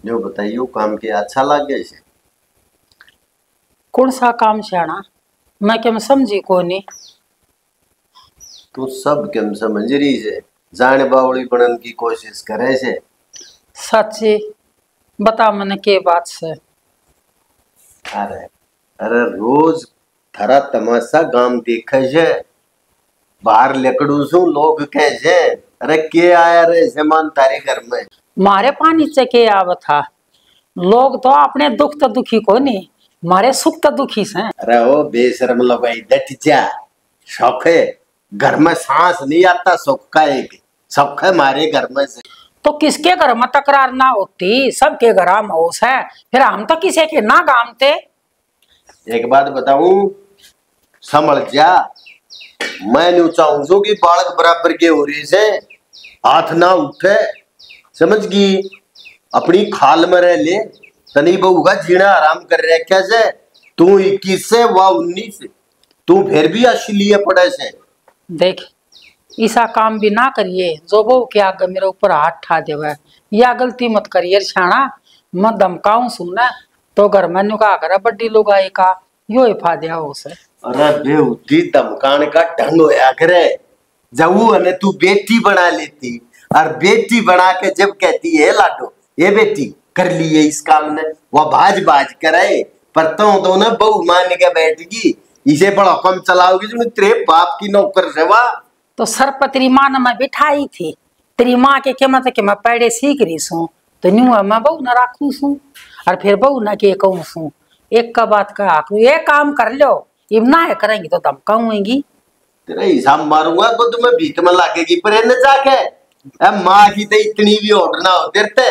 जो बताइयो काम के अच्छा लग गया से। कौन सा काम छाना मैं क्या समझी कोनी। तू सब केम समझ रही से, जान बावड़ी बनन की कोशिश करे से। सच्ची बता मैंने के बात से। अरे अरे रोज थारा तमाशा गाम देखे से, बाहर लकड़ू सु लोग कहे से अरे के आया रे जमान तारे घर में। मारे पानी से के आव था, लोग तो अपने दुख तो दुखी को नहीं, मारे सुख तो दुखी से। अरे ओ बेशरम लगाई डट जा, शौक है घर में सांस नहीं आता सुख का, एक सुख है मारे घर में से। तो किसके घर में तकरार ना होती, सबके घर में होश है, फिर हम तो किसी के ना गामते। एक बात बताऊं, संभल जा। मैं नहीं चाहूं कि बालक बराबर के हो रही से हाथ ना उठे, समझ गई। अपनी खाल में रह ले, तनी बहू का जीना आराम कर रखा से। तू 21 से वह 19 से, तू फिर भी असलिए पड़े से। देख ऐसा काम भी ना करिए जो बहू के आगे मेरे ऊपर हाथ ठा देवे, या गलती मत करिए छाना। मैं धमकाऊं सुना तो घर में नुका कर बड्डी लोग आए का यो ही फायदा हो से। अरे बेहुदी धमकाने का ढंग होया करे, जाऊ अने तू बेटी बना लेती, और बेटी बना के जब कहती है लाडो ये बेटी कर लिए इस काम ने, वह भाज भाज करे। पर तो ना बहू मान के बैठगी, इसे बड़ा कम चलाओगी जो तेरे बाप की नौकर से। वाह तो सर पर तेरी माँ ने मैं बिठाई थी, तेरी माँ के क्या मत के मैं पैड़े सीख रही सू, तो न्यू मैं बहू न राखू सू, और फिर बहू न के कहूँ सू। एक का बात का आखू ये काम कर लो, इब ना है करेंगी तो धमकाऊंगी। तेरा हिसाब मारूंगा तो तुम्हें भीख में लागेगी पर न जाके। अब माँ की तो इतनी भी ऑर्डर ना हो देते,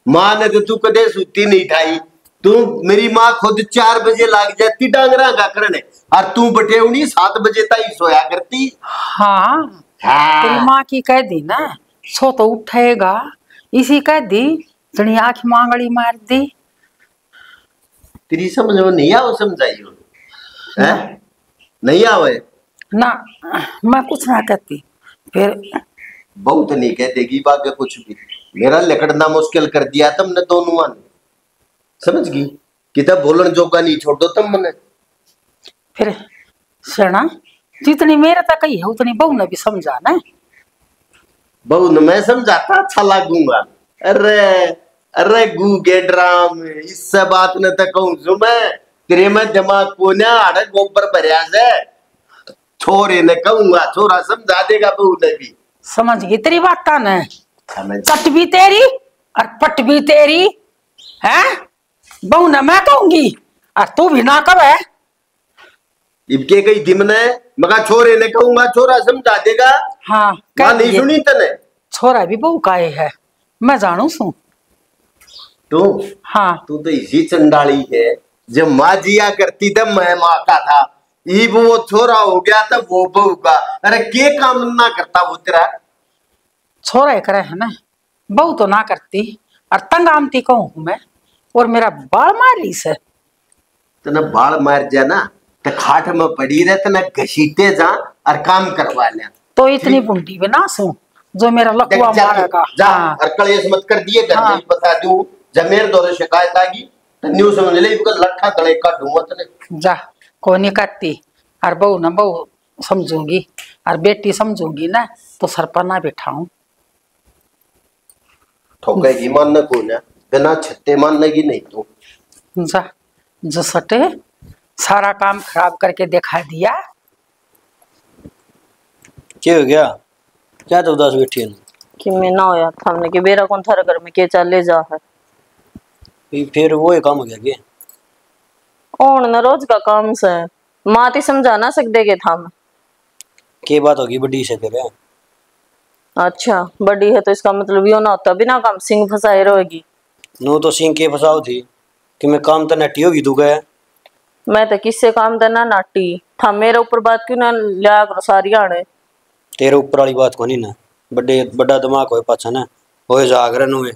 माँ ने तो तू कदे सुती नहीं ठाई। तू मेरी माँ खुद 4 बजे लाग जाती डांगरा का करने, और तू बटे उन्हीं 7 बजे तक सोया करती। हाँ तेरी माँ की कह दी ना सो तो उठेगा, इसी कह दी तनी आँख मांगड़ी मार दी। तेरी समझ में नहीं आओ, समझाइयो है नहीं आवे ना मैं कुछ ना कहती फिर। बहुत नहीं कह देगी बाग कुछ भी, मेरा लकड़ना मुश्किल कर दिया तुमने दोनों ने, समझ गई। किताब बोलन जोगा नहीं छोड़ दो तुम मने। फिर सेना जितनी मेरे तक ही है उतनी बहू ने भी समझा ना। बहू ने मैं समझाता अच्छा लागूंगा। अरे अरे गूगे ड्राम इससे बात न तक कहूं मैं, तेरे में दिमाग को ना आड़े गोबर भरिया से। छोरे ने कहूंगा, छोरा समझा देगा बहू ने भी। समझ गई तेरी बात का न, समझ चट भी तेरी और पट भी तेरी है। बहू ने मैं कहूंगी और तू भी ना कहे। इबके कई दिमने मगा छोरे ने कहूंगा, छोरा समझा देगा। हाँ नहीं सुनी तने, छोरा भी बहू का है मैं जानू सू। तो हाँ तू तो इसी चंडाली है, जब माँ जिया करती तब मैं माँ का था, ये वो छोरा हो गया तब वो बहू का। अरे के काम ना करता वो तेरा। छोरा ही करे है ना, बहू तो ना करती और तंग आमती कहूँ मैं, और मेरा बाल मारी से। तना बाल मार जा ना तो खाट में पड़ी रहे, तना घसीटे जा और काम करवा ले। तो इतनी बुंडी भी ना सू जो मेरा लकुआ मारेगा। जा हाँ। और कलेश मत कर दिए घर में बता दूं, जब मेरे दौरे शिकायत आगी तो न्यू समझ ले इनका लट्ठा गले का ढूंढत ने। जा को नहीं करती, और बहू ना बहू समझूंगी और बेटी समझूंगी ना तो सर पर ना बिठाऊं। ठोकेगी मानना को ना, बिना छत्ते मानने की नहीं तू। जा जो सटे सारा काम खराब करके दिखा दिया। क्या हो गया, क्या तो उदास बैठी है कि मैं ना होया था हमने कि बेरा कौन थारे घर में के चले जा है। फिर वो ही काम हो गया क्या? कौन न रोज का काम से माती समझा ना सकते के था मैं। क्या बात होगी बड़ी से फिर? अच्छा बड़ी है तो इसका मतलब यो ना होता बिना काम सिंह फंसाए रहेगी। नो तो सिंह के फसाओ थी कि मैं काम तो नटी होगी तू गया। मैं तो किससे काम देना नाटी था, मेरे ऊपर बात क्यों ना लिया करो सारी आने। तेरे ऊपर वाली बात को नहीं ना, बड़े बड़ा दिमाग हो पाछा ना हो जागरण हुए।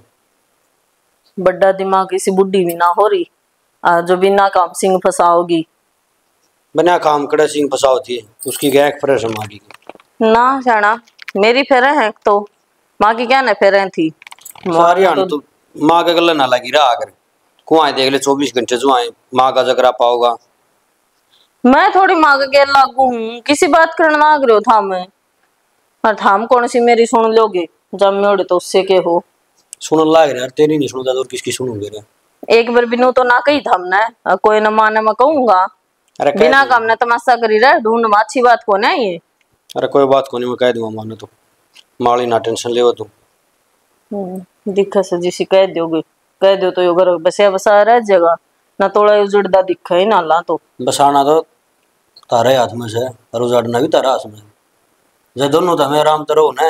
बड़ा दिमाग किसी बुढ़ी भी ना हो रही जो बिना काम सिंह फंसाओगी। बिना काम करे सिंह फसाओ थी, उसकी गैक फ्रेश मांगी ना जाना मेरी फेरे हैं तो माँ की क्या ना फेरे थी सारी आने तो माँ के गले ना लगी रहा आकर कुआं देख ले 24 घंटे जो आए माँ का जगरा पाओगा। मैं थोड़ी माँ के गेल लागू हूँ, किसी बात करना लाग रहे हो था मैं। और थाम कौन सी मेरी सुन लोगे जब मैं उड़े तो उससे के हो। सुन लाग रहा तेरी नहीं सुनता तो किसकी सुनूंगे रे। एक बार बिनु तो ना कही थमना है, कोई न माने मैं कहूंगा। अरे बिना काम ने तमाशा करी रहे ढूंढ में, अच्छी बात कौन है ये। अरे कोई बात को नहीं मैं कह दूंगा मानो तो माली ना टेंशन ले तू। दिखा से जिसी कह दोगे कह दो तो यो घर बसा बसा रह जगह ना थोड़ा उजड़दा दिखा ही ना ला तो बसाना तो तारे हाथ में से और उजाड़ना भी तारा हाथ में। जब दोनों तो हमें आराम तो रहो ना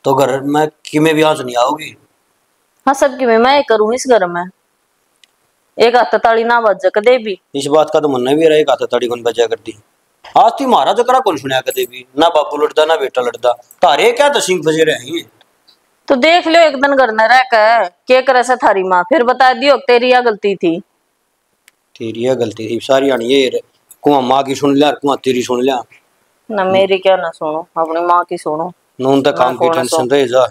तो घर में कि में भी आँच नहीं आओगी। हाँ सबकी मैं करूँ इस घर में एक हाथ ताली ना बज कदे भी। इस बात का तो मन भी रहा एक हाथ ताड़ी कौन बजा करती। आज ती मारा जकरा कौन सुनया कदे भी ना बाबू लड़ता ना बेटा लड़ता तारे क्या दसिंग बजे रहे हैं। तो देख लो एक दिन घर न रह के करे से थारी माँ फिर बता दियो तेरी या गलती थी। तेरी यह गलती थी सारी आनी ये कुआं माँ की सुन लिया कुआं तेरी सुन लिया। ना मेरी क्या ना सुनो अपनी माँ की सुनो। नून तक काम की टेंशन रहे जा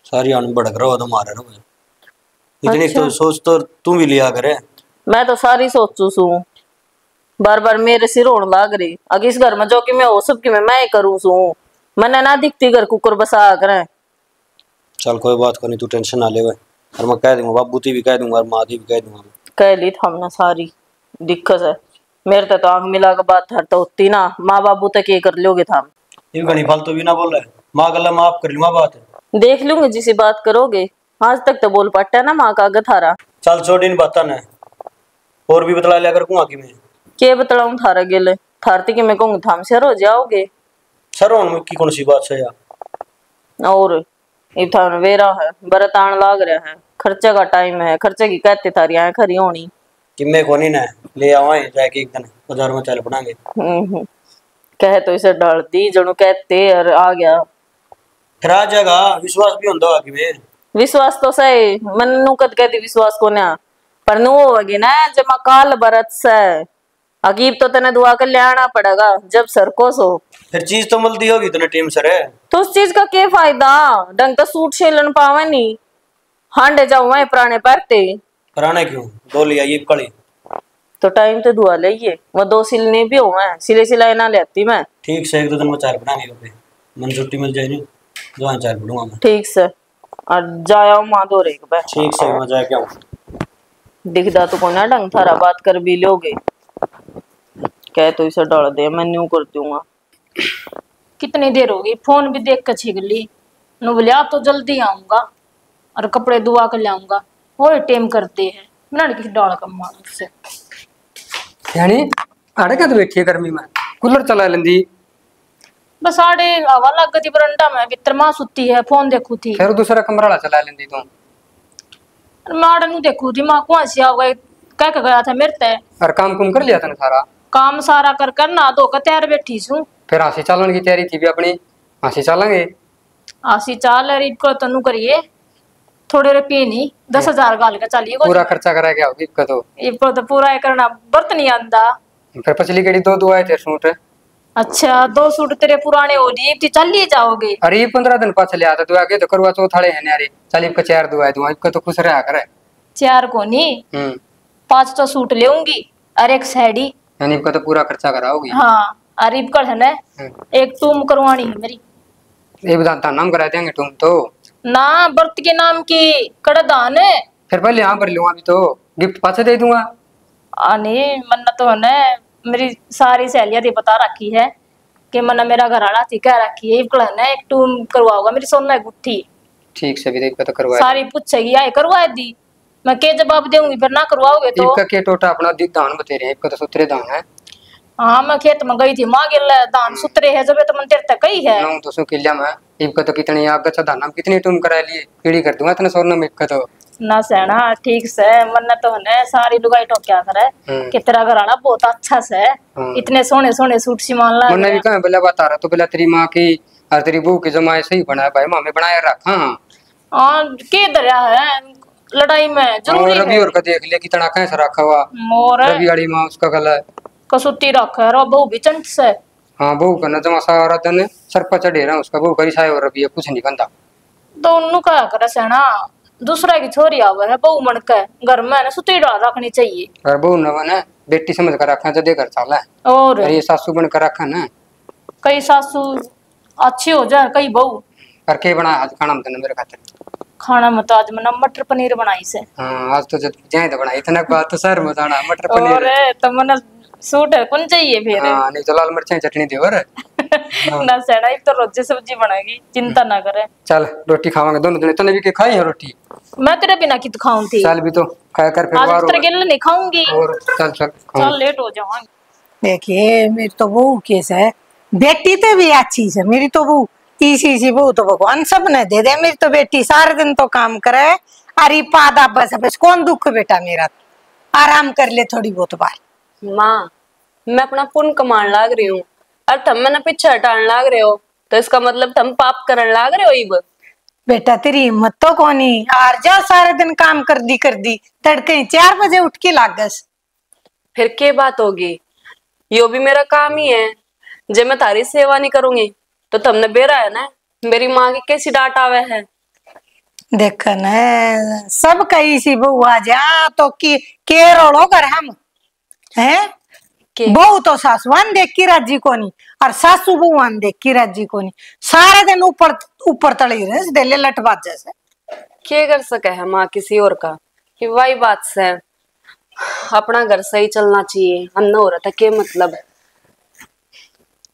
सारी आनी भड़क रहा हो तो मारे रहो इतनी अच्छा। तो सोच तो तू भी लिया करे। मैं तो सारी सोचू सू बार बार मेरे सिर होने लाग रही अगर इस घर में जो कि मैं हो सब की मैं ही करूँ सू मैंने ना दिखती घर कुकर बसा करे। चल कोई बात को नहीं तू टेंशन ना ले और मैं कह दूंगा बाबू ती भी कह दूंगा और माँ ती भी कह दूंगा। कह ली हमने सारी दिक्कत है मेरे तो आंख मिला के बात हर तो होती ना माँ बाबू तक ये कर लोगे था ये घनी फालतू भी ना बोल रहा है माँ गला माफ कर लूंगा बात देख लूंगी जिसी बात करोगे आज तक तो बोल पाटा ना माँ का आगे थारा। चल छोड़ इन बात ने और भी बतला लिया कर कुआं की मैं के बतलाऊं थारा गेले थारती कि मैं कहूँ थाम से हो जाओगे सर में की कौन सी बात है यार। और इथान वेरा है बरतान लाग रहा है खर्चे का टाइम है खर्चे की कहते थारी आए खरी होनी कि मैं कोनी ना ले आवाए जाके एक दिन बाजार में चल पड़ांगे। कह तो इसे डाल दी जनु कहते और आ गया फिर आ जाएगा विश्वास भी होता कि मैं विश्वास तो सही मन नु कद कहती विश्वास को ना पर नु होगी ना जब काल बरत से अगीब तो तने दुआ कर ले आना पड़ेगा जब सरको सो फिर चीज तो मिलती होगी तने टीम सर है तो उस चीज का क्या फायदा ढंग तो सूट शेलन पावे नहीं हांडे जाऊ है पुराने परते पुराने क्यों दो लिया ये कड़ी तो टाइम तो दुआ ले वो दो सिलने भी हुए हैं सिले सिलाई ना लेती मैं ठीक से एक दो दिन में चार पड़ांगे पे मन छुट्टी मिल जाए नहीं जो चार पड़ूंगा मैं ठीक से और जाया माँ दो रे पे ठीक से मैं जाके आऊँ दिखदा तो को ना ढंग थारा बात कर भी लोगे कह तो इसे डाल दे मैं न्यू कर दूंगा। कितनी देर होगी फोन भी देख कर छिग ली नु बोलिया तो जल्दी आऊंगा और कपड़े धुआ कर लाऊंगा वो टेम करते हैं मैंने किसी डाल का मार से यानी आड़े का तो बैठी है गर्मी में कूलर चला लेंदी बस आड़े हवा लग गई बरंडा में भीतर मां सुती है फोन देखू थी फिर दूसरा कमरा चला लेंदी तू मैं आड़े नु देखू थी मां को हंसी आ गई कह के गया था मेरे ते और काम कुम कर लिया तने सारा काम सारा कर कर ना धो कर तैयार बैठी छू फिर हांसी चालन की तैयारी थी भी अपनी हांसी चालेंगे आसी चाल रीब को तनु करिए थोड़े रुपये नहीं 10,000 गाल का चलिए पूरा खर्चा करा गया होगी का तो इनको तो पूरा करना बर्त नहीं आंदा फिर पछली कड़ी दो दुआए थे सूट अच्छा 2 सूट तेरे पुराने हो रही तो चल ही जाओगे अरे 15 दिन पास चले आता दुआ के तो करवा चौथ वाले है यारे चल का 4 दुआए दुआ इसका तो खुश रहा करे 4 को नहीं 5 तो सूट लेऊंगी और एक साड़ी यानी इसका तो पूरा खर्चा कराओगी हाँ और इबकर है ना एक तुम करवानी है मेरी ये बता नाम करा देंगे तुम तो ना व्रत के नाम की कड़दान है फिर पहले यहाँ पर लूंगा अभी तो गिफ्ट पाछे दे दूंगा आने मन्ना तो है ना मेरी सारी सहेलियां थी बता रखी है कि मन्ना मेरा घर आना थी कह रखी है इबकर है ना एक तुम करवाओगा मेरी सोना गुत्थी ठीक से भी देख तो करवा सारी पूछेगी आए करवा दी मैं के जवाब दूंगी फिर ना करवाओगे तो इनका के टोटा अपना दान बते रहे इनका तो सूत्रे दान है हाँ मैं खेत में गई थी माँ गिर दान सूत्रे है जब तो मन तेरे तक ही है नौ तो सो किल्या में इनका तो कितनी आग अच्छा दाना कितनी तुम करा लिए पीढ़ी कर दूंगा इतना सोना में इनका तो ना सहना ठीक से मन तो है सारी लुगाई टोक्या करे कि तेरा घर आना बहुत अच्छा से इतने सोने सोने सूट सिमान ला मैंने भी कहा बोला बता रहा तो बोला तेरी माँ की और तेरी बहू की जमाए सही बनाया भाई मामे बनाया रखा हाँ के दरिया है लड़ाई में जरूरी रवि और का देख ले कितना कैसा रखा हुआ मोर रवि वाली माँ उसका गला है कसुती रखा है बहू भी चंट से हाँ बहू का न जमा सारा दिन सर पर चढ़े रहा उसका बहू करी साय और रवि कुछ नहीं बनता तो उन्नु क्या करे सेना दूसरा की छोरी आवे है बहू मन के घर में ना सुती डाल रखनी चाहिए। और बहू न बने बेटी समझ कर रखा तो दे घर चला है। और ये सासू बन कर रखा ना कई सासू अच्छी हो जाए कई बहू। पर के बना आज खाना में मेरे खातिर खाना में तो आज मैंने मटर पनीर बनाई से। हाँ आज तो जब जाए तो बना इतना बात तो सर में जाना मटर और पनीर तो मैंने सूट है कौन चाहिए फिर। हाँ नहीं तो लाल मिर्च चटनी दे और ना सेना एक तो रोज सब्जी बनाएगी चिंता ना करे। चल रोटी खावांगे दोनों जने तने भी के खाई है रोटी। मैं तेरे बिना कित खाऊं थी। चल भी तो खाया कर फिर आज बाहर तेरे गिल नहीं खाऊंगी। और चल चल चल लेट हो जाऊंगी। देखिए मेरी तो बहू केस है, बेटी तो भी अच्छी है मेरी तो बहू, इसी बहू तो भगवान सब ने दे दे। मेरी तो बेटी सारे दिन तो काम करे, अरे पादा बस बस कौन दुख बेटा मेरा, आराम कर ले थोड़ी बहुत बार। माँ मैं अपना पुण्य कमान लाग रही हूँ और तुम मैंने पीछे हटाने लाग रहे हो, तो इसका मतलब तुम पाप करने लाग रहे हो। इब बेटा तेरी हिम्मत तो कोनी, आर जा सारे दिन काम कर दी तड़के 4 बजे उठ के लागस। फिर क्या बात होगी, यो भी मेरा काम ही है। जब मैं तारी सेवा नहीं करूंगी तो तुमने बेरा है ना मेरी माँ की कैसी डांट आवे है। देख न सब कही सी बहू आ जा तो के रोड़ो कर हम हैं। बहू तो सासुआन देख की राजी कोनी और सासू बहुआन देख की राजी कोनी, सारे दिन ऊपर ऊपर तड़ी रहे डेले लटबाज जैसे। क्या कर सके है माँ किसी और का, कि वही बात से अपना घर सही चलना चाहिए। हम न हो रहा था क्या मतलब।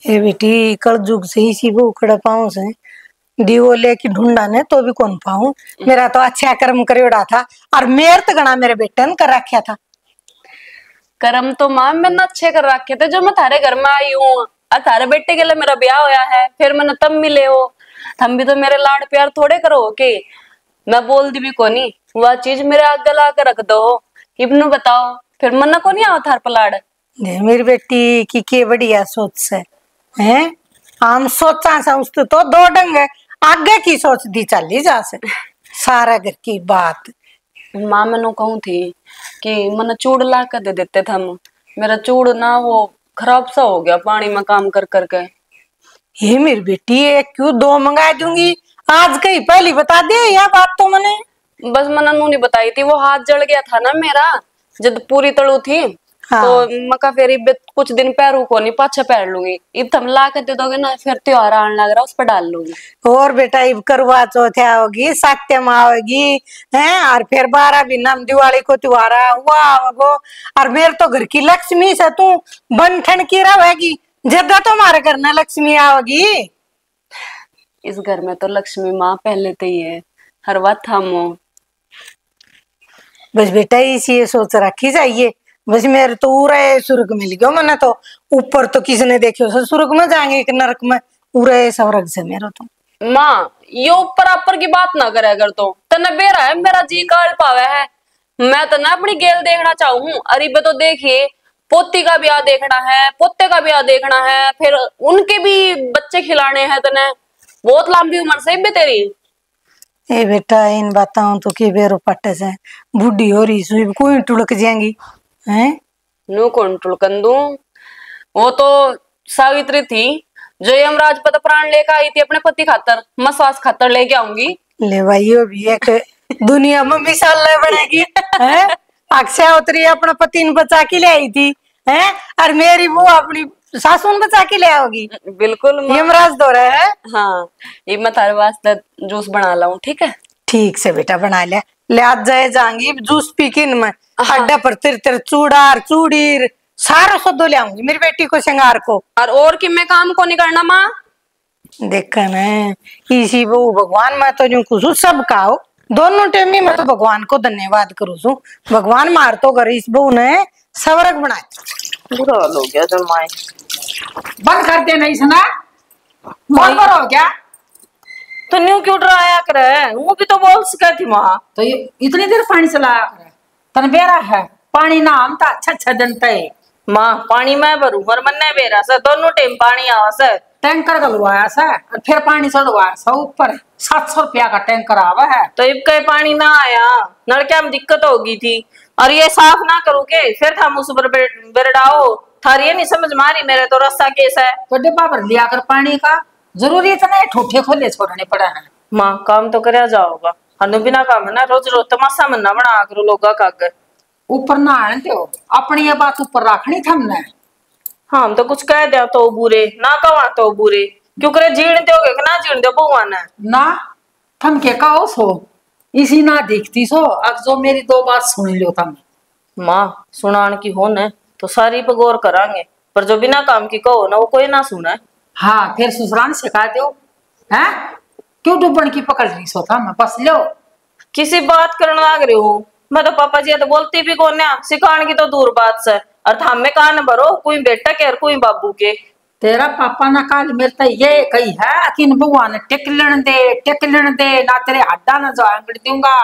ए बेटी कल जुग से ही सी बहू खड़ा पाऊं से दीवो लेके ढूंढा ने तो भी कौन पाऊं। मेरा तो अच्छा कर्म करेड़ा था और मेर तो गणा मेरे बेटे ने कर रखा था। कर्म तो माँ मैंने अच्छे कर रखे थे जो मैं थारे घर में आई हूँ और थारे बेटे के लिए मेरा ब्याह होया है, फिर मैंने तब मिले हो। तुम भी तो मेरे लाड प्यार थोड़े करो के मैं बोल दी भी कोनी वह चीज मेरे आगे ला कर रख दो। इब्नु बताओ फिर मन्ना को नहीं आओ थार पलाड़। मेरी बेटी की के बढ़िया सोच से हैं, हम सोचा समझ तो दो डंग आगे की सोच दी चली जा से सारा घर की बात। माँ मैंने कहूँ थी कि मन चूड़ ला कर दे देते थे हम, मेरा चूड़ ना वो खराब सा हो गया पानी में काम कर करके। ये मेरी बेटी एक क्यों 2 मंगा दूंगी, आज कहीं पहली बता दे यह बात तो मैंने। बस मैंने नू नहीं बताई थी, वो हाथ जल गया था ना मेरा जब पूरी तड़ू थी। हाँ। तो मका फिर कुछ दिन पैरू को नहीं पाछा पैर लूंगी, इब थम ला कर दे दोगे ना फिर त्योहार आने लग रहा उस पर डाल लूंगी। और बेटा इब करवा चौथ आओगी, सात्यम आओगी हैं, और फिर 12 भी नाम दिवाली को त्योहार हुआ आओगो। और मेरे तो घर की लक्ष्मी से तू बन ठन की रहेगी, ज्यादा तो हमारे घर में लक्ष्मी आओगी। इस घर में तो लक्ष्मी माँ पहले तो ही है, हर बात थमो। बस बेटा इसी ये सोच रखी जाइए, बस मेरे तो उरे सुर्ग मिल गयो मैंने तो, ऊपर तो किसने देखियो सो सुर्ग में जाएंगे कि नरक में, उरे स्वर्ग से मेरा तो। माँ यो ऊपर ऊपर की बात ना करे अगर तो तने बेरा है मेरा जी काल पावे है। मैं तो ना अपनी गेल देखना चाहूँ, अरे बे तो देखिए पोती का ब्याह देखना है, पोते का ब्याह देखना है, फिर उनके भी बच्चे खिलाने हैं। तने बहुत लंबी उम्र से बे तेरी। ए बेटा इन बताऊं तो कि बेरो पट्टे से बुढ़ी हो रही सुई कोई टुड़क जाएंगी हैं। नु कौन टुड़कन दूं, वो तो सावित्री थी जो यमराज पर प्राण लेकर आई थी अपने पति खातर, मसवास खातर लेके आऊंगी। ले भाई वो भी एक दुनिया में मिसाल ले बनेगी हैं। अक्षयावत्री अपने पति ने बचा के ले आई थी हैं, और मेरी वो अपनी सासू ने बचा के ले आओगी। बिल्कुल यमराज दो रहे है। हाँ ये मैं तारे वास्ते जूस बना लाऊं, ठीक है? ठीक से बेटा बना ले आज जाए जाऊंगी जूस पी के मैं अड्डा पर तिर चूड़ार चूड़ीर सारा सदो ले आऊंगी मेरी बेटी को श्रृंगार को। और कि मैं काम को नहीं करना माँ। देखा न इसी वो भगवान मैं तो जो कुछ सब खाओ दोनों टाइम में मैं तो भगवान को धन्यवाद करूँ छू। भगवान मार तो कर इस बहू ने सवरक बनाया। बुरा हो गया जमाई, बंद कर दे नहीं सुना बहुत बड़ा हो गया तो न्यू क्यों डराया करे, वो भी तो बोल सके थी माँ। तो ये इतनी देर पानी चलाया करे तन बेरा है पानी ना हम तो अच्छा जनता है माँ। पानी मैं भरू पर मन नहीं बेरा से दोनों टाइम पानी आवा से। टैंकर गलवाया से और फिर पानी चढ़वाया से ऊपर 700 रुपया का टैंकर आवा है। तो इब कहीं पानी ना आया, नलके में दिक्कत होगी थी और ये साफ ना करोगे फिर हम उस पर बेरडाओ। थारी ये नहीं समझ मारी मेरे तो रास्ता केस है। तो डिब्बा भर लिया कर पानी का, जरूरी इतना ठूठे खोले छोड़ने पड़ा है। माँ काम तो करया जाओगा हनु बिना काम है ना रोज रोज तमाशा मन्ना बना करो लोगा कागर। ऊपर ना आने दो, अपनी ये बात ऊपर रखनी थमने। हाँ हम तो कुछ कह दिया तो बुरे ना कहा तो बुरे क्यों करे जीण दोगे कि ना जीण दो भगवान है ना थम के कहो सो इसी ना दिखती सो। अब जो मेरी दो बात सुन लो थम। माँ सुनान की हो न तो सारी पे गौर करांगे पर जो बिना काम की कहो ना वो कोई ना सुने। हाँ फिर ससुराल सिखा दो हैं, क्यों डुबन की पकड़ रही सो थम बस लो। किसी बात करने लाग रही हूँ मैं तो पापा जी तो बोलती भी कौन है सिखाने की तो दूर बात से और थाम में कान भरो कोई बेटा के और कोई बाबू के। तेरा पापा ना काल मेरे तो ये कही है कि भगवान टिक लेने दे ना तेरे हड्डा ना जांगड़ दूंगा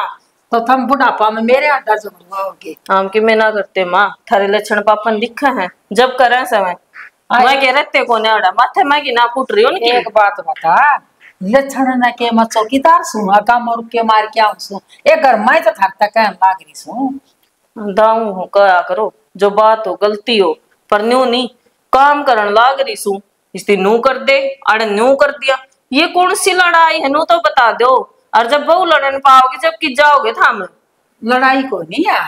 तो थम बुढ़ापा में मेरे हड्डा जमवाओगे। हम की मैं ना करते माँ थारे लक्षण पापा ने दिखा है जब करे समय मैं कह रहते कोने अड़ा माथे मैं की ना फूट रही हूँ। एक बात बता लक्षण न के मैं चौकीदार सुन काम और के मार के आऊं सु एक घर मैं तो थर तक लाग रही सु दाऊ हो कया करो जो बात हो गलती हो पर न्यू नहीं काम करन लाग रही सू इसती नू कर दे अड़ न्यू कर दिया ये कौन सी लड़ाई है नू तो बता दो और जब बहु लड़न पाओगे जब कि जाओगे थाम। लड़ाई को नहीं आ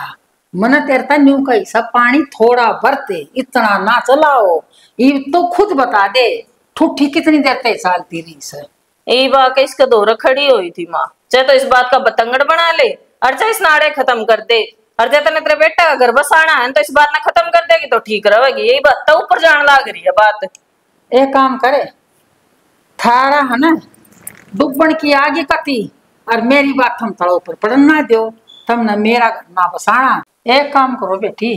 मन तेरता न्यू कही सब पानी थोड़ा बरते इतना ना चलाओ ये तो खुद बता दे ठुठी कितनी देर तक चलती रही सर। यही बात इसका दौर खड़ी हुई थी माँ चाहे तो इस बात का बतंगड़ बना ले और चाहे इस नाड़े खत्म कर दे और चाहे तेने तेरे बेटा का घर बसाना है तो इस बात ना खत्म कर देगी तो ठीक रहेगी। यही बात तो ऊपर जान लाग रही है बात। एक काम करे थारा है ना डुबन की आगे कती और मेरी बात थम थोड़ा ऊपर पड़ना दो थम ना मेरा घर ना बसाना। एक काम करो बेटी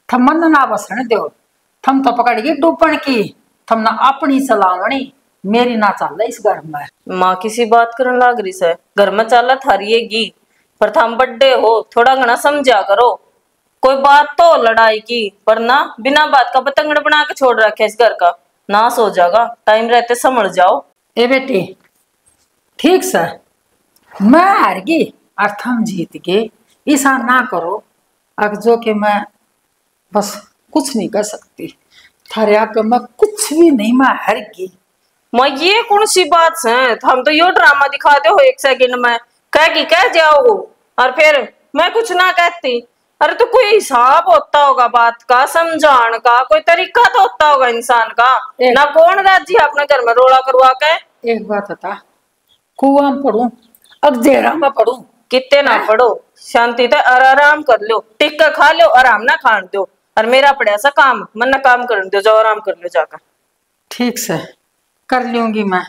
थम मन ना बसने दो थम तो पकड़ गई डुबन की थम ना अपनी चलावनी मेरी ना चल इस घर में। माँ किसी बात करने लाग रही से घर में चाला थारिएगी पर थम बड्डे हो थोड़ा घना समझा करो कोई बात तो लड़ाई की पर ना बिना बात का पतंगड़ बना के छोड़ रखे इस घर का नाश हो जाएगा टाइम रहते समझ जाओ। ए बेटी ठीक सर मैं हार गई और थम जीत गए ऐसा ना करो अब जो कि मैं बस कुछ नहीं कर सकती थारे आगे मैं कुछ भी नहीं मैं हार गई। मैं ये कौन सी बात है हम तो यो ड्रामा दिखा दो एक सेकंड में कह की कह जाओ और फिर मैं कुछ ना कहती। अरे तो कोई हिसाब होता होगा बात का समझाने का कोई तरीका तो होता होगा इंसान का ना कौन राजी अपने घर में रोला करवा के। एक बात बता कुआं में पढ़ू अगजेरा में पढ़ू कितने ना पढ़ो शांति से और आराम कर लो टिक कर खा लो आराम ना खान दो और मेरा पड़ा सा काम मन ना काम कर दो जाओ आराम कर लो जाकर। ठीक से कर लूंगी मैं।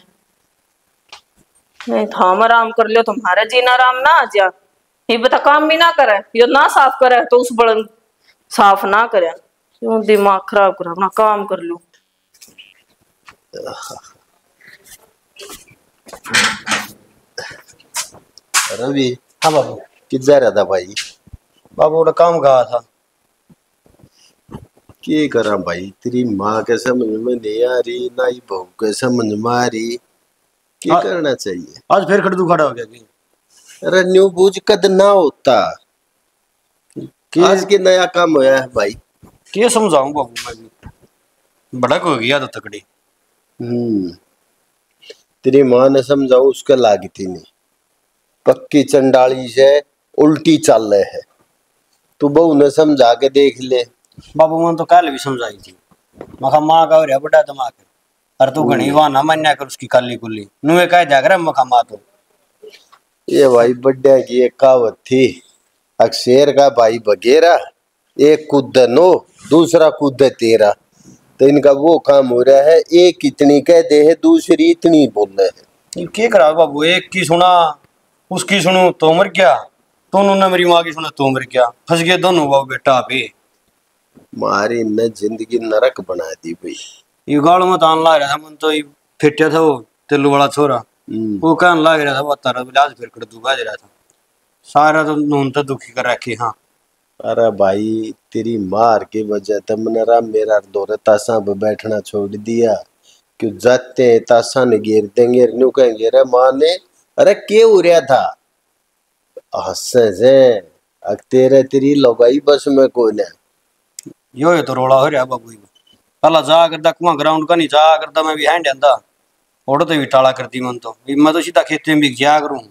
नहीं थाम आराम कर लो तुम्हारा जीना आराम ना आ जा ये बता काम भी ना करे यो ना साफ करे तो उस बड़न साफ ना करे क्यों दिमाग खराब कर अपना काम कर लो। रवि हाँ बाबू। किध जा रहा था भाई? बाबू ने काम कहा था। क्या करा भाई तेरी माँ के समझ में नहीं आ रही ना ही बहू के समझ में आ रही क्या करना चाहिए? आज फिर खड़दू खड़ा हो गया कि अरे न्यू बूझ कद ना होता आज के नया काम होया है भाई। क्या समझाऊं बाबू मैं भी भड़क हो गया तो तकड़ी। तेरी माँ ने समझाऊ उसका लागी थी नहीं पक्की चंडाली से उल्टी चल रहे है तू बहू ने समझा के देख ले। बाबू मैंने तो कल भी समझाई थी मखा माँ का हो रहा बड़ा दिमाग अरे तू घनी वहां ना मन्या कर उसकी काली कुली नुए कह जाकर मखा माँ तो ये भाई बड्डे की एक कहावत थी अक्षेर का भाई बगेरा एक कूद नो दूसरा कूद तेरा तो इनका वो काम हो रहा है एक इतनी कह दे है दूसरी इतनी बोल रहे है। क्या करा बाबू एक की सुना उसकी सुनू तो मर गया दोनों ने मेरी माँ की सुना तो मर गया फंस गए दोनों बाबू बेटा पे मारी ने जिंदगी नरक बना दी भाई। ये गाड़ में तान ला रहा था मन तो फिटिया था वो तेलू वाला छोरा वो कहने लग रहा था वो तारा आज फिर कर दूंगा रहा था सारा तो नून तो दुखी कर रखे। हाँ अरे भाई तेरी मार की वजह से मनरा मेरा दौरे ताशा पे बैठना छोड़ दिया क्यों जाते ताशा ने घेर देंगे न्यू कहेंगे अरे माँ ने अरे क्या हो रहा था हंसे से तेरे तेरी लगाई बस में कोई ने यो ये तो रोला हो रहा बाबू पहला जा करता कुआं ग्राउंड का नहीं जा करता मैं भी हैंड आंदा ओड़ो तो भी टाला करती मन तो मैं तो सीधा खेते में भी जाया करूँ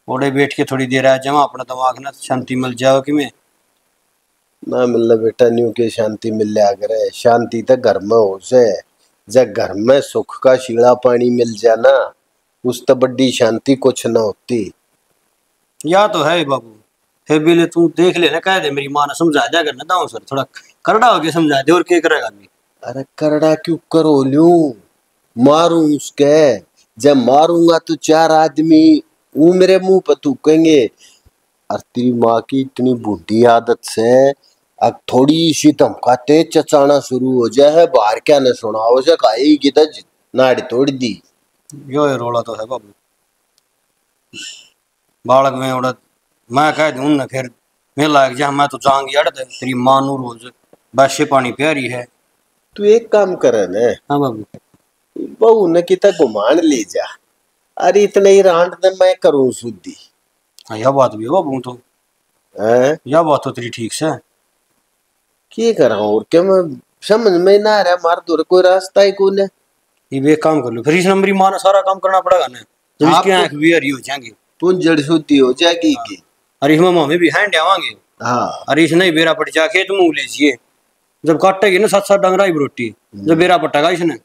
ओड़े बैठ के थोड़ी देर आ जावा अपना दिमाग ना शांति मिल जाओ कि मैं ना मिलना बेटा न्यू के शांति मिल लिया करे। शांति तो घर में हो से, जब घर में सुख का शीला पानी मिल जाना उस तो बड़ी शांति कुछ न होती। या तो है बाबू फिर भी ले तू देख ले ना कह दे मेरी माँ ने समझा दिया करना दाऊ सर थोड़ा करड़ा होके समझा दे और क्या करेगा आदमी। अरे करड़ा क्यों करो लू, मारूं उसके, जब मारूंगा तो चार आदमी वो मेरे मुंह पर थूकेंगे। और तेरी माँ की इतनी बुढ़ी आदत से अब थोड़ी सी धमकाते चचाना शुरू हो जाए बाहर क्या न सुनाओ से खाई की तो नाड़ी तोड़ दी। यो ये रोला तो है बाबू बालक में उड़ा मैं कह दूं ना फिर मैं लाग जा मैं तो जाऊंगी अड़ तेरी माँ नू रोज बाशे पानी प्यारी है। तू एक काम करे न, हाँ बाबू बहू ने किता घुमान ले जा। अरे इतने ही रांड ने मैं करूं शुद्धि। हाँ यह बात भी है बाबू तो हैं यह बात तो तेरी ठीक से क्या कर रहा हूँ और क्या मैं समझ में ना आ रहा। मार दूर कोई रास्ता ही कौन है। ये भी एक काम कर लो फिर इस नंबरी माँ ने सारा काम करना पड़ेगा ना जब इसकी आपको- आंख भी हरी हो जाएंगी पुंजड़ शुद्धि हो जाएगी की। अरे इस मामा में भी हैंड आवांगे हाँ अरे इस नहीं बेरा पट जाके तुम मुँह लीजिए जब काटेगी ना 7-7 डंगरा ही रोटी जब बेरा पटेगा इसने।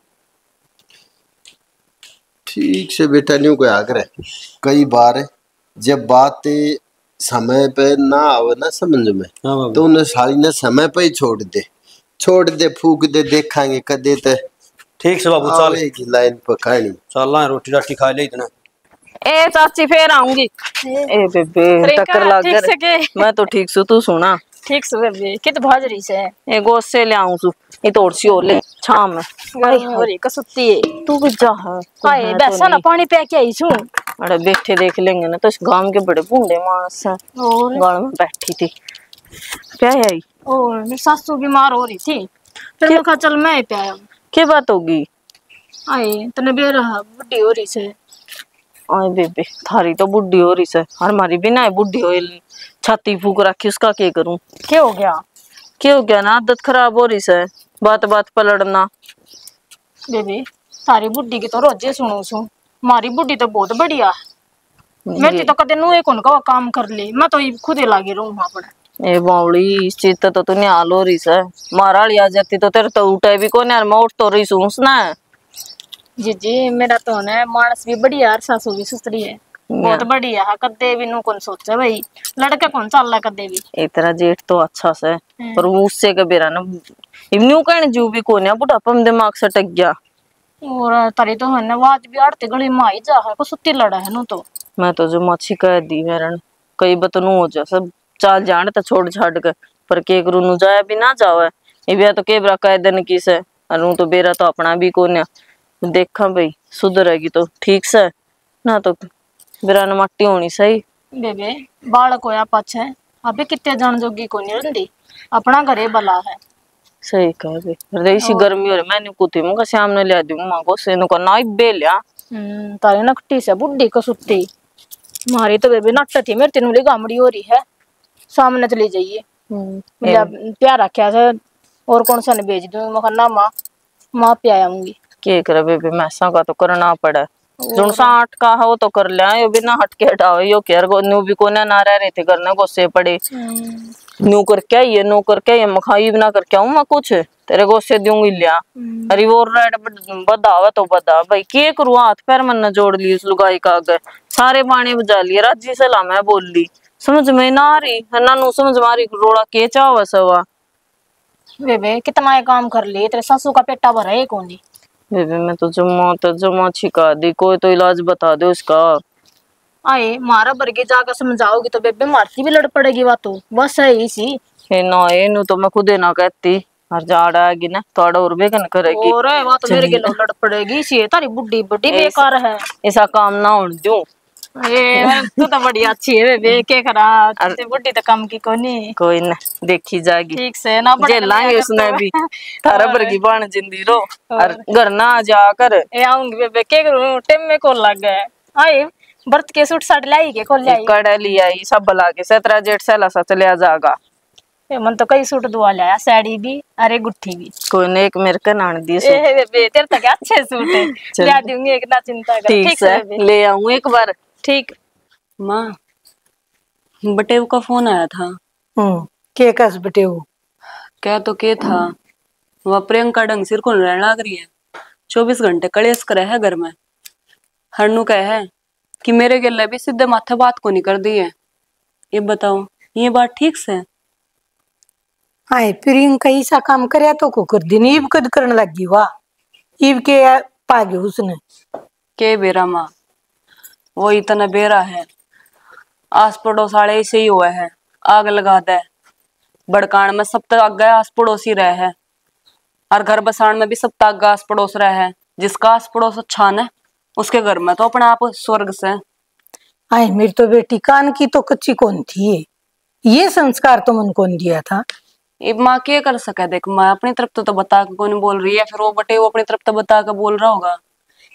ठीक से बेटा न्यू को आग्रह कई बार जब बात समय पे ना आवे ना समझ में हाँ बाबू तो उन्हें साली ने समय पे ही छोड़ दे फूक दे देखांगे कदे तो ठीक से बाबू चल आवेगी लाइन पर खानी। चल ला रोटी राटी खा ले इतना ए चाची फिर आऊंगी। ए बेबे टक्कर लग ठीक से गई। के मैं तो ठीक सु तू सुना ठीक से बेबे कित भाज रही से ए गोश से ले आऊं सु ये तोड़ सी हो ले छाम में गर्मी हो रही कसुत्ती है तू भी जा है आए बैसा ना पानी पे के आई छू अरे बैठे देख लेंगे ना तो इस गांव के बड़े बूढ़े मानस हैं और गांव में बैठी थी क्या है ये? और मेरी सासू बीमार हो रही थी फिर मैं कहा चल मैं पे आया क्या बात होगी? आए तने बेर बुढ़ी हो रही से आए बेबे थारी तो बुढ़ी हो रही से हमारी भी ना बुढ़ी हो छाती फूक रखी उसका क्या करूं? क्या हो गया क्या हो गया ना आदत खराब हो रही से बात बात पलटना। बेबी सारी बुढ़ी की तो रोजे सुनो सु मारी बुढ़ी तो बहुत बढ़िया मैं तो कदे नुए कौन का काम कर ली मैं तो खुद ही लागी रहूं वहां पर। ए बावड़ी इस चीज तो तू निहाल हो रही से माराली आ जाती तो तेरे तो उठे भी कौन यार मैं उठ तो रही सूस ना जी जी मेरा तो है मानस भी बढ़िया यार सासू भी सुथरी है बहुत बढ़िया है कदे भी नु कौन सोचा भाई लड़का कौन चल कदे भी इतना जेठ तो अच्छा से पर वो उससे कबेरा ना इमन्यू कहने जू भी कोने बुढ़ापा में दिमाग से टक गया और तारी तो है ना आज भी आड़ते गली माई जा है को सुत्ती लड़ा है नु तो मैं तो जो मच्छी कह दी मेरन कई बतनू हो जा सब चाल जान तो छोड़ छाड़ के पर के करू नु जाया भी ना जावे ये भी तो के बरा कह देन की से अनु तो बेरा तो अपना भी कोने देखा भाई सुधरेगी तो ठीक से ना तो बेरा न मट्टी होनी सही। बेबे बालक होया पाछे अबे कितने जान जोगी को नहीं रंदी अपना घरे बला है सही कह बे रेसी गर्मी हो रही मैंने कुती मुका शाम ने ले दूं मां को से नु को नाई बे लिया तारे नकटी से बुड्ढी को सुत्ती मारी तो बेबे नट थी मेरे तीन वाली गामड़ी हो रही है सामने चली जाइए प्यार रखा से और कौन सा ने भेज दूं मैं ना मां प्याया आऊंगी के करे बेबे मैसा का तो करना पड़े जुन सा आठ का हो तो कर ले यो बिना हट के हटाओ यो केर को न्यू भी कोने ना रह रहे थे करने को से पड़े न्यू कर क्या ये नो कर क्या ये मखाई बिना कर क्या हूं मैं कुछ तेरे को से दूंगी लिया अरे वो रेड बदावा तो बदा भाई के करू हाथ पैर मन जोड़ ली उस लुगाई का आगे सारे बाणे बजा लिए राजी सलाम मैं बोल ली समझ में ना आ रही है ना नु समझ मारी रोड़ा के चावा सवा बेबे कितना ये काम कर लिए तेरे सासू का पेटा भरा है कौन बेबे मैं तो जमा छिका दी कोई तो इलाज बता दो इसका। आए मारा बरगे जाकर समझाओगी तो बेबे मारती भी लड़ पड़ेगी बात तो बस है इसी हे ना ये नु तो मैं खुद ही ना कहती और जाड़ आएगी ना थोड़ा और बेगन करेगी और है बात मेरे के लड़ पड़ेगी इसी तारी बुड्ढी बुड्ढी बेकार है ऐसा काम ना होने दूं ए तू तो बड़ी अच्छी है बेबे के करा ते बुड्ढी तो काम की कोनी कोई ना देखी जाएगी ठीक से ना जे लाएंगे उसने भी थारा बरगी बाण जिंदी रो और घर ना जा कर ए आऊंगी बेबे के करूं टेम में कॉल लग गए आए बर्त के सूट साड़ी लाई के कॉल लाई कड़े लिया सब बला के 17 जेठ सेला सा चलिया जाएगा ये मन तो कई सूट दुआ लाया, साड़ी भी अरे गुट्ठी भी। कोई ने एक मेरे का नान दी ए बेबे तेरे तक अच्छे सूट है, ले दूंगी एक, ना चिंता कर। ठीक से है, बेबे ले आऊं एक बार। ठीक। माँ, बटेव का फोन आया था। के कस बटेऊ? क्या तो के था, वह प्रियंका ढंग सिर को रहने लग रही है, 24 घंटे कलेश करे है घर में। हरनू कहे है कि मेरे गेले भी सीधे माथे बात को नहीं कर दी है। ये बताओ, ये बात ठीक से? हाय प्रियंका ऐसा काम करे तो को कर दिन ईब कद करने लगी वाह, ईब के पागे उसने के बेरा माँ, वो इतना बेरा है, आस पड़ोस वाले ऐसे ही हुआ है, आग लगा दे। बड़कान में सब तक आगे आस पड़ोसी रहे है, और घर बसाण में भी सब तक आगे आस पड़ोस रहे है। जिसका आस पड़ोस अच्छा न उसके घर में तो अपने आप स्वर्ग से। हाय मेरी तो बेटी कान की तो कच्ची कौन थी, ये संस्कार तो मन कौन दिया था। अब माँ क्या कर सके, देख माँ अपनी तरफ तो बता के कौन बोल रही है, फिर वो बटे वो अपनी तरफ तो बता के बोल रहा होगा।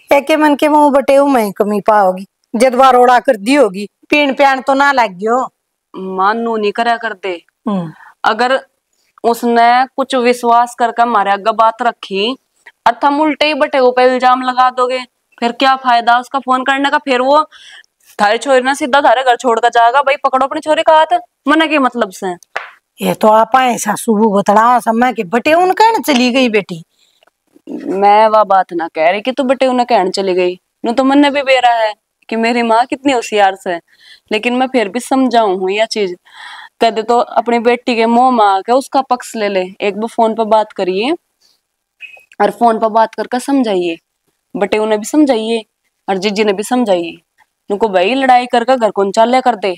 एक मन के मुंह बटे मैं कमी पाओगी, जदवा रोड़ा कर दी होगी, पीण प्यान तो ना लग गयो। मानू नहीं करा कर दे। अगर उसने कुछ विश्वास करके हमारे आगे बात रखी और हम उल्टे ही बटे को पे इल्जाम लगा दोगे, फिर क्या फायदा उसका फोन करने का। फिर वो थारी छोरी ना सीधा थारे घर छोड़ कर जाएगा, भाई पकड़ो अपनी छोरी का हाथ, मना के मतलब से। ये तो आप ऐसा सुबह बतड़ा समय के बटे उन कहने चली गई बेटी। मैं वह बात ना कह रही कि तू बटे उन्हें कहने चली गई, न तो मन ने भी बेरा है कि मेरी माँ कितनी होशियार से, लेकिन मैं फिर भी समझाऊं हूँ यह चीज। कहते तो अपनी बेटी के मुंह में आके उसका पक्ष ले ले, एक बार फोन पर बात करिए और फोन पर बात करके समझाइए, बटे उन्हें भी समझाइए और जीजी ने भी समझाइए। उनको भाई लड़ाई करके घर को चाले कर दे।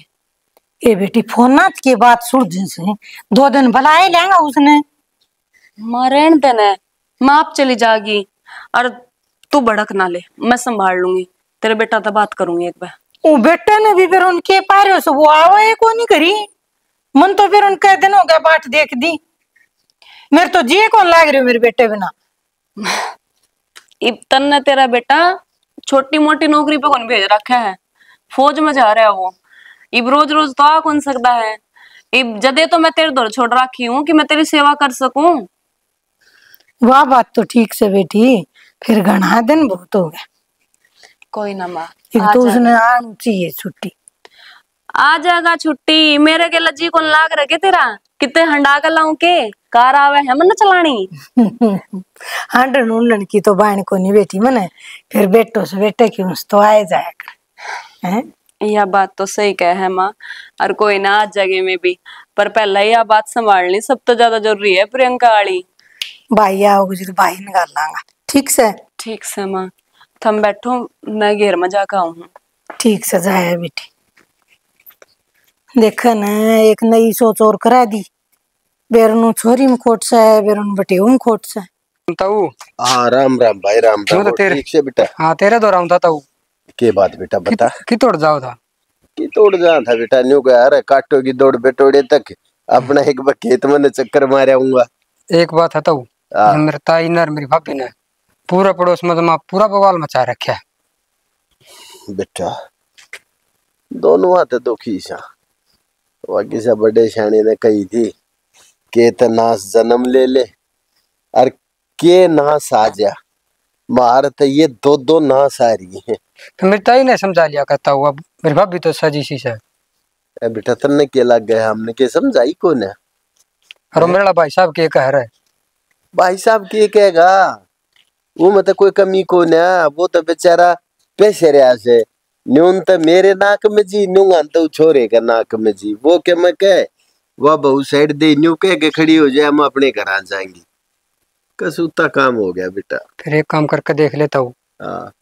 ए बेटी फोन नाच के बात सुन जिनसे 2 दिन भलाए लेंगा उसने। माँ रहन देना, माँ आप चली जाएगी और तू भड़क ना ले, मैं संभाल लूंगी। तेरे बेटा तो बात करूंगी एक बार। वो बेटे ने भी फिर उनके पारे से वो आवा को नहीं करी, मन तो फिर उनका दिन हो गया बाट देख दी। मेरे तो जी कौन लाग रही मेरे बेटे बिना। इब्तन ने तेरा बेटा छोटी मोटी नौकरी पे कौन भेज रखा है, फौज में जा रहा है वो। इब रोज रोज तो आ कौन सकता है। इब जदे तो मैं तेरे दौर छोड़ रखी हूँ कि मैं तेरी सेवा कर सकूं। वाह बात तो ठीक से बेटी, फिर घना दिन बहुत हो गया। कोई ना माँ, एक तो उसने आनी चाहिए छुट्टी। आ जाएगा छुट्टी। मेरे के लज्जी कौन लाग रखे तेरा, कितने हंडा कर लाऊं के कार आवे है मन चलानी। हांडन उंडन की तो बाण को नहीं बेटी मने, फिर बेटो से बेटे की उस तो आए जाया कर हैं। यह बात तो सही कह है माँ, और कोई ना आज जगह में भी, पर पहला यह बात संभालनी सब तो ज्यादा जरूरी है प्रियंका वाली। भाई आओगे तो भाई निकाल लांगा। ठीक से? ठीक से माँ, थम बैठो, मैं घेर में जाकर आऊँ हूँ। ठीक से जाए बेटी। देख न एक नई सोच और करा दी, बेरनु छोरी में खोट सा है, बेरनु बटे में खोट सा है। ताऊ हाँ राम राम भाई, राम राम। तो तेरे ठीक से बेटा? हाँ तेरे दो राउंड था ताऊ। के बात बेटा बता। कि तोड़ जाओ था, कि तोड़ जा था बेटा, न्यू गया अरे काटो की दौड़ बेटोड़े तक अपना एक बार खेत में चक्कर मारे आऊंगा। एक बात है ताऊ, मेरे ताई ने मेरी भाभी ने पूरा पड़ोस में जमा पूरा बवाल मचा रखा है। बेटा दोनों हाथ दुखी सा, बाकी सब बड़े शाणी ने कही थी के नास जन्म ले ले और के नास आ जा, मारत ये दो नास आ रही है। तो मेरी ताई ने समझा लिया करता हूँ, अब मेरी भाभी तो सजी सी है। बेटा तन्ने के लग गया, हमने के समझाई को ना। और मेरा भाई साहब के कह रहा है, भाई साहब के कहेगा वो मतलब कोई कमी को ना, वो तो बेचारा पैसे रहा से न्यून तो मेरे नाक में जी, न्यूंगा तो छोरे का नाक में जी। वो के मैं कह वह बहु साइड दे न्यू कह के खड़ी हो जाए, हम अपने घर आ जाएंगे। कसूता काम हो गया बेटा। फिर एक काम करके देख लेता हूँ,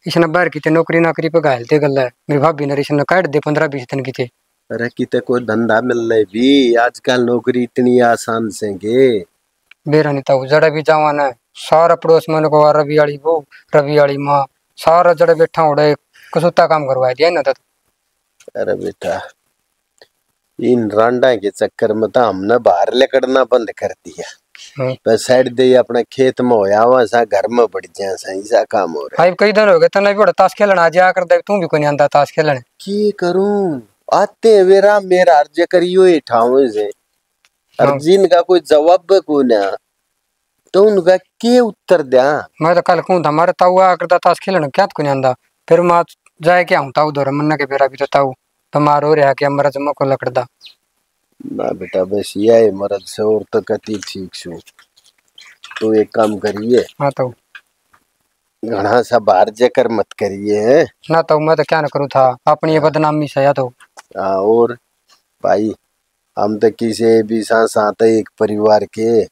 इसने बाहर की नौकरी नाकरी पे घायल थे गल है, मेरी भाभी ने इसने काट दे 15-20 दिन की थे। अरे किते कोई धंधा मिल रहे भी, आजकल नौकरी इतनी आसान से गे। बेरा नहीं था जड़ा भी जावान है, सारा पड़ोस में को रवि वाली वो रवि वाली माँ सारा जड़े बैठा उड़े कसूता काम करवा दिया ना। अरे बेटा इन रांडा के चक्कर में तो हमने बाहर लेकड़ना बंद कर दिया, पर साइड दे अपना खेत में होया हुआ सा घर में बढ़ जाए सा, ऐसा काम हो रहा है। कई दिन हो गए तने भी बड़ा ताश खेलना आ जा कर दे, तू भी कोई नहीं आंदा ताश खेलने। की करूं आते वेरा मेरा अर्ज करियो ठाव से और जिनका कोई जवाब को ना तो उनका के उत्तर दिया। मैं तो कल कहूँ था हमारे ताऊ आ करता ताश खेलने क्या को नहीं आंदा फिर मैं जाए क्या हूँ ताऊ दौरा मन्ना के बेरा भी तो ताऊ तुम्हार हो रहा क्या मरा जमा को लकड़दा ना बेटा बस ये मरद से और तो कति ठीक छू। तो एक काम करिए हाँ ताऊ घना सा बाहर जाकर मत करिए हैं। ना ताऊ मैं तो क्या ना करूँ था अपनी ये बदनामी से या तो हाँ और भाई हम तो किसी भी साथ एक परिवार के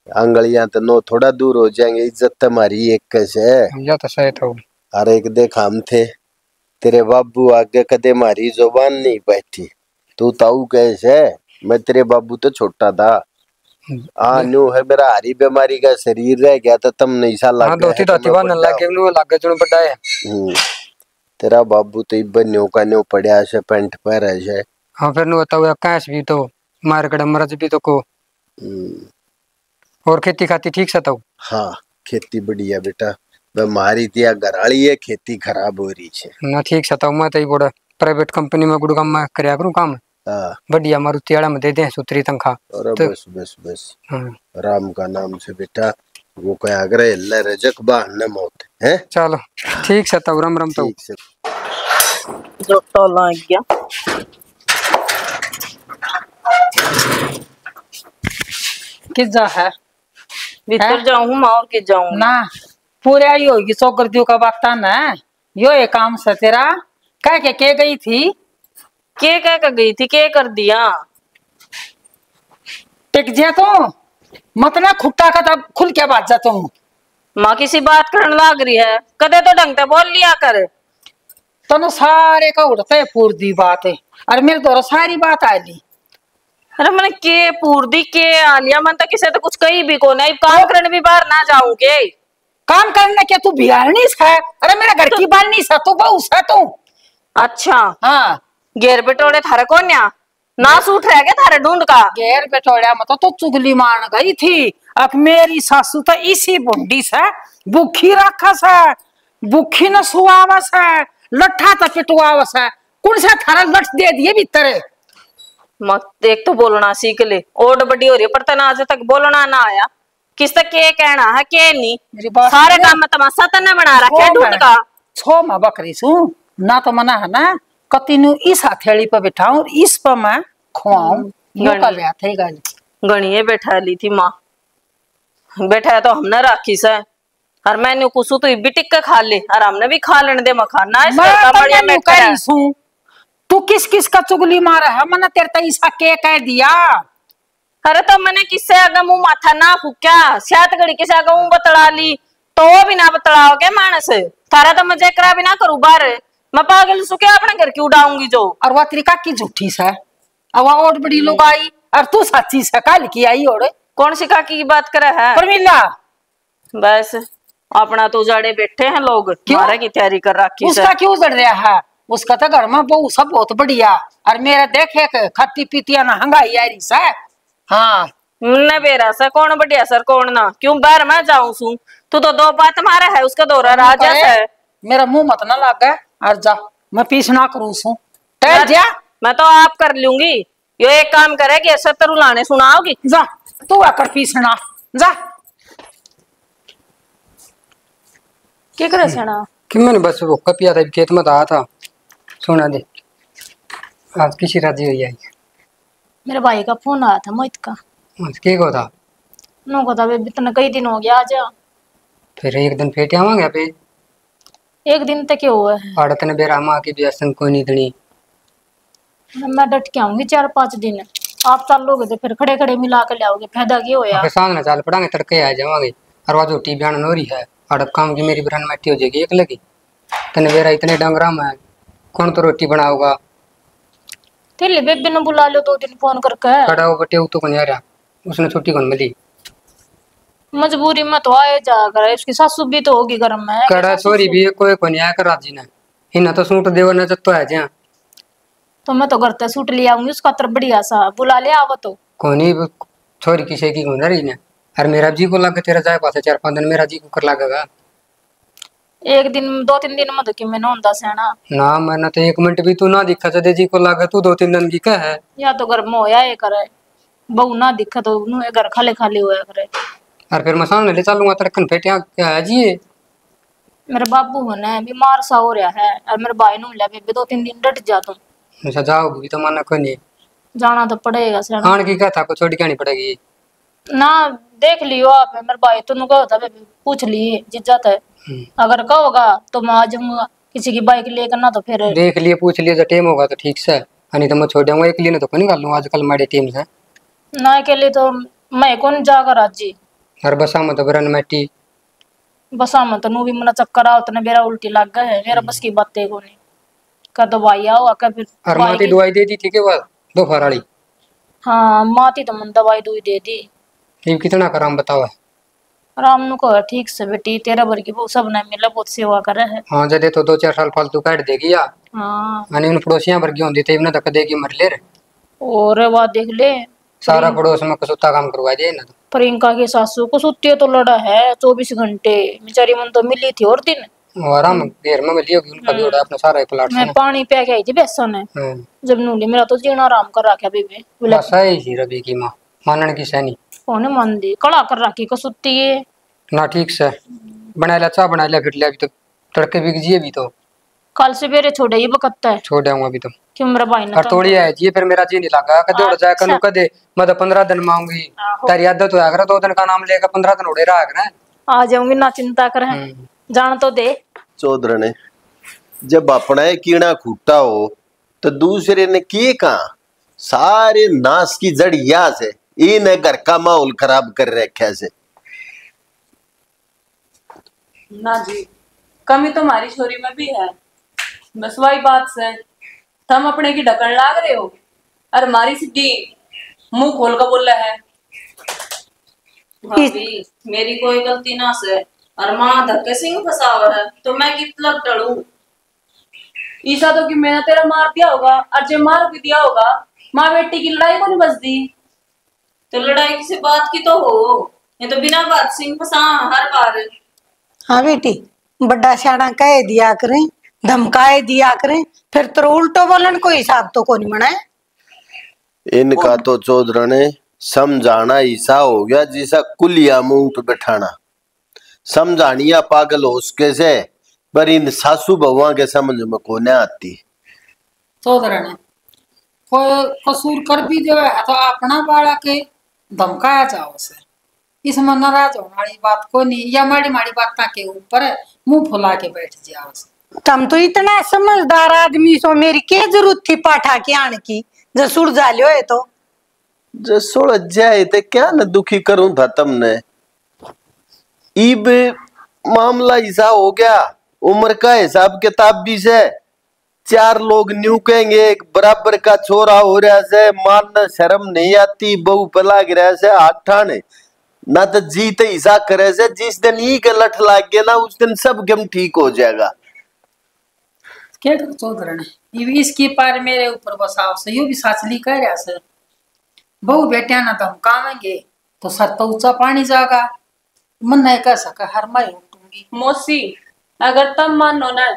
अंगलियां तो नो थोड़ा दूर हो जाएंगे। इज्जत तुम्हारी एक कैसे या तो सही ताऊ। हर एक देख हम थे तेरे बाबू आगे कदे मारी जुबान नहीं बैठी तू ताऊ कैसे। मैं तेरे बाबू तो छोटा था न्यू है मेरा हरी बीमारी का शरीर रह गया था तम नहीं सा लग दोती दोती बान लगे नु लगे जुन बड़ा है। तेरा बाबू तो इब्बन्यों का न्यू पड़या से पैंट पर है। हाँ फिर नु बताओ कैश भी तो मार कड़े मरज भी तो को और खेती खाती ठीक से तो। हाँ खेती बढ़िया बेटा हमारी तिया घराली है खेती खराब हो रही है ना ठीक से तो मैं तो बड़ा प्राइवेट कंपनी में गुड़गाम में करया करूं काम बढ़िया मारुति वाला में दे दे सूत्री तनखा। अरे तो, बस बस बस राम का नाम से बेटा वो क्या अगर अल्लाह रजक बहाने मौत है। चलो ठीक से तो रम तो जो तो लग गया किस जा है भीतर जाऊं मैं और के जाऊं ना पूरे आई होगी सोगर्दियों का वक्त ना यो एक काम से तेरा कह के गई थी के कह के गई थी के कर दिया टिक जा तो मत ना खुट्टा का तब खुल के बात जा तुम माँ किसी बात करने लग रही है कदे तो ढंग से बोल लिया कर तनु सारे का उड़ते पूर्दी बात है और मेरे तो सारी बात आ ली। अरे मैंने के पूर्दी के आलिया मन तो किसे तो कुछ कही भी को नहीं काम करने भी बाहर ना जाऊं के काम करने के तू बिहारनी है। अरे मेरा घर की बालनी सा तू बहु सा तू। अच्छा हाँ घेर बेटोड़े थारे कौन ना सूट रह गया थारे ढूंढ का घेर बेटोड़िया मत तो चुगली मान गई थी। अब मेरी सासू तो इसी बुंडी से भूखी रखस है भूखी न सुआवस है लट्ठा तो पिटवावस है कौन सा थारा लठ दे दिए भीतर मत एक तो बोलना सीख ले ओड बड़ी हो रही है पर तना आज तक बोलना ना आया किस तक के कहना है के नहीं सारे काम में तमाशा तना बना रखा ढूंढ का छो मैं बकरी सू ना तो मना है ना कतिनु इस हथेली पर बिठाऊं और इस पर मैं खुआऊं निकल गया थे गल गणिये बैठा ली थी माँ बैठा तो हमने राखी से और मैंने कुछ तो बिटिक के खा ले और हमने भी खा लेने दे मखाना इसका बढ़िया मैं कह तू किस किस का चुगली मारा है मैंने तेरे तो ईसा के कह दिया। अरे तो मैंने किससे अगर मुंह माथा ना फूक्या शायद घड़ी किसे अगर मुंह बतड़ा ली तो वो भी ना बतड़ाओ क्या मानस थारा तो मजे करा भी ना करूँ बार मैं पागल सुखे अपने घर की उड़ाऊंगी जो और वह तरीका की झूठी से अब और बड़ी लोग आई और तू सच्ची से कल की आई और कौन सी काकी की बात करे है परमिला बस अपना तो उजाड़े बैठे हैं लोग मारे की तैयारी कर रखी उसका क्यों उजड़ रहा है उसका तो घर में बहु सब बहुत बढ़िया और मेरा देखे खत्ती पीतिया ना हंगाई यारी से। हाँ न बेरा सर कौन बढ़िया सर कौन ना क्यों बाहर मैं जाऊं सू तू तो दो बात मारा है उसका दौरा राजा है मेरा मुंह मत ना लग गया और जा मैं पीछ ना करूँ सू टहल जा मैं तो आप कर लूंगी यो एक काम करेगी ऐसा तरु लाने सुनाओगी जा तू आकर पीछना जा क्या करे सेना कि मैंने बस वो कपिया था खेत में आया था सुना दे आज किसी राजी हुई आई मेरे भाई का फोन आया था मोहित का के को था नो को था बेबी इतना कई दिन हो गया आज फिर एक दिन फेटे आवांगे पे एक दिन तक क्या हुआ है आड़त ने बेरा मां की व्यसन कोई नहीं दनी मैं डट के आऊंगी 4-5 दिन आप चलोगे तो फिर खड़े खड़े मिला के लाओगे फायदा क्या होया सामने चाल पड़ांगे तड़के आ जावांगे और वो झूठी बयान हो रही है अड़ब काम की मेरी बहन मट्टी हो जाएगी एक लगी तने बेरा इतने डंगरा में कौन तो रोटी बनाओगा तेरे बेबी ने बुला लो 2 दिन फोन करके खड़ा हो बटे तो कौन आ रहा उसने छुट्टी कौन मिली मजबूरी में तो आए जा कर उसकी सासू भी तो होगी घर में कड़ा छोरी भी कोई कोनी आया कर राजी ने इना तो सूट देव न जत्तो है जा तो मैं तो घर ते सूट ले आऊंगी उसका तर बढ़िया सा बुला ले आव तो कोनी छोरी किसे की गुन रही ने और मेरा जी को लगे तेरा जाए पासे 4-5 दिन मेरा जी को कर लगेगा एक दिन 2-3 दिन में तो कि मैं नोंदा सेना ना मैंने तो 1 मिनट भी तू ना दिखा दे जी को लगे तू 2-3 दिन की कह है या तो घर में होया ये करे बहू ना दिखा तो नु घर खाली खाली होया करे। और फिर मैं सामने ले चलूंगा तड़कन फेटिया क्या है जी ये? मेरा बाबू है बीमार सा हो रहा है और मेरे भाई नु ले बेबे 2-3 दिन डट जा तुम। अच्छा जाओगी तो माना कोई नहीं। जाना तो पड़ेगा सर। खान की क्या था को छोड़ के आनी पड़ेगी ना देख लियो आप मेरे भाई तो नु कहो था बेबे पूछ लिए जिज्जत है। अगर कहोगा तो मैं आ जाऊंगा किसी की बाइक लेकर ना तो फिर देख लिए पूछ लिए जब टाइम होगा तो ठीक से नहीं तो मैं छोड़ दूंगा एक लिए ना तो कोई निकाल लूंगा आजकल हमारी टीम से ना के लिए तो मैं कौन जाकर राजी हर बसा में तो बरन मैटी बसा में तो नु भी मना चक्कर आओ तो मेरा उल्टी लग गया है मेरा बस की बातें को नहीं का तो भाई आओ का फिर और माती दवाई दे दी थी के बाद दोपहर वाली। हाँ माती तो मन दवाई दुई दे दी। ये कितना कराम बताओ राम नु को ठीक से बेटी तेरा भर की वो सब ना मिला बहुत सेवा करे है। हाँ जदे तो 2-4 साल फालतू काट देगी या हाँ अनि उन पड़ोसियां भर की होंदी थे इन्हें तक देगी मर ले रे और वो देख ले सारा पड़ोस में कसुत्ता काम करवा दे ना। प्रियंका की सासू को सुत्ती तो लड़ा है 24 घंटे बेचारी मन तो मिली थी और दिन आराम घेर में मिली होगी उनका भी उड़ा अपना सारा प्लाट मैं पानी पे के आई थी बेसन है जब नूली मेरा तो जीना आराम कर रखा बेबे बोला सही ही रवि की मां मानन की सैनी कौन मान दी कड़ा कर रखी को सुत्ती है ना ठीक से बना लिया चाह बना लिया फिर लिया अभी तो तड़के बिक जिए भी तो कल सवेरे छोड़े ही बकत्ता है छोड़ दूंगा अभी तो क्यों मेरा भाई ना और थोड़ी है जी फिर मेरा जी नहीं लगा कदे उड़ जाए कनु कदे मैं तो 15 दिन मांगूंगी तेरी आदत हो अगर 2 दिन का नाम लेकर 15 दिन उड़े रहा कर आ जाऊंगी ना चिंता कर जान तो दे चौधरी ने जब अपना ही कीड़ा खूटा हो तो दूसरे ने किए कहा सारे नाश की जड़ यहाँ से इन्हें घर का माहौल खराब कर रखा से ना जी कमी तो हमारी छोरी में भी है बस वही बात से तुम अपने की ढकन लाग रहे हो और हमारी सीधी मुंह खोल कर बोल रहा है भाभी मेरी कोई गलती ना से और माँ धक्के सिंह फंसा है तो मैं कितना टड़ू ईसा तो कि मैंने तेरा मार दिया होगा और जो मार भी दिया होगा माँ बेटी की लड़ाई को नहीं बच दी तो लड़ाई किसी बात की तो हो ये तो बिना बात सिंह फंसा हर बार। हाँ बेटी बड़ा सियाना कह दिया करें धमकाए दिया करें फिर तो उल्टो बोलन कोई हिसाब तो कौन बनाए। इनका तो चौधरी ने समझाना ऐसा हो गया जैसा कुलिया मुंह पे बैठाना समझानिया पागल हो उसके से पर इन सासू बहुआ के समझ में को नहीं आती। चौधरी ने कोई कसूर कर भी दे तो अपना बाड़ा के धमकाया जाओ से इसमें नाराज होने वाली बात को नहीं या माड़ी माड़ी बात के ऊपर मुंह फुला के बैठ जाओ से। तुम तो इतना समझदार आदमी सो मेरी क्या जरूरत थी पाठा के आने की जो सुड़ जा लियो है तो जो सुड़ जाए तो क्या न दुखी करूं था तुमने इब मामला ऐसा हो गया उम्र का हिसाब किताब भी से 4 लोग न्यू कहेंगे एक बराबर का छोरा हो रहा से मानना शर्म नहीं आती बहु पला गिरा से हाथ ठाने ना तो जीत ऐसा करे से जिस दिन ही के लठ लाग गया ना उस दिन सब गम ठीक हो जाएगा। क्या कर चौधरी ने ये इसकी पार मेरे ऊपर बसाव से यो भी साचली कह रहा से बहु बेटिया ना धमकावेंगे तो सर तो ऊंचा पानी जाएगा मन नहीं कर सका हर मैं उठूंगी। मौसी अगर तुम मानो ना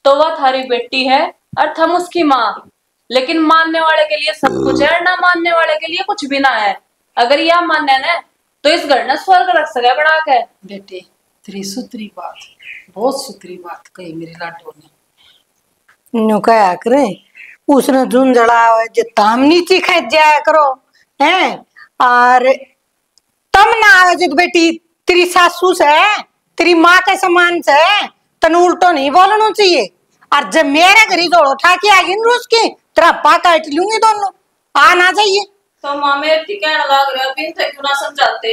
तो वह थारी बेटी है और थम उसकी माँ लेकिन मानने वाले के लिए सब कुछ है ना मानने वाले के लिए कुछ भी ना है। अगर यह मानने ना तो इस घर ने स्वर्ग रख सके बना के। बेटे तेरी सुथरी बात बहुत सुथरी बात कही मेरी लाडो ने न्यू कहा करे उसने झुंझड़ा जितना हम नीचे खेच जाया करो हैं और तम ना आवे जो बेटी तेरी सासू से तेरी माँ के समान से तन उल्टो नहीं बोलना चाहिए और जब मेरे घर जोड़ उठा के आ गई रोज की तेरा पा काट लूंगी दोनों आना चाहिए तो माँ मेरे कहने लग रहा बिन थे क्यों ना समझाते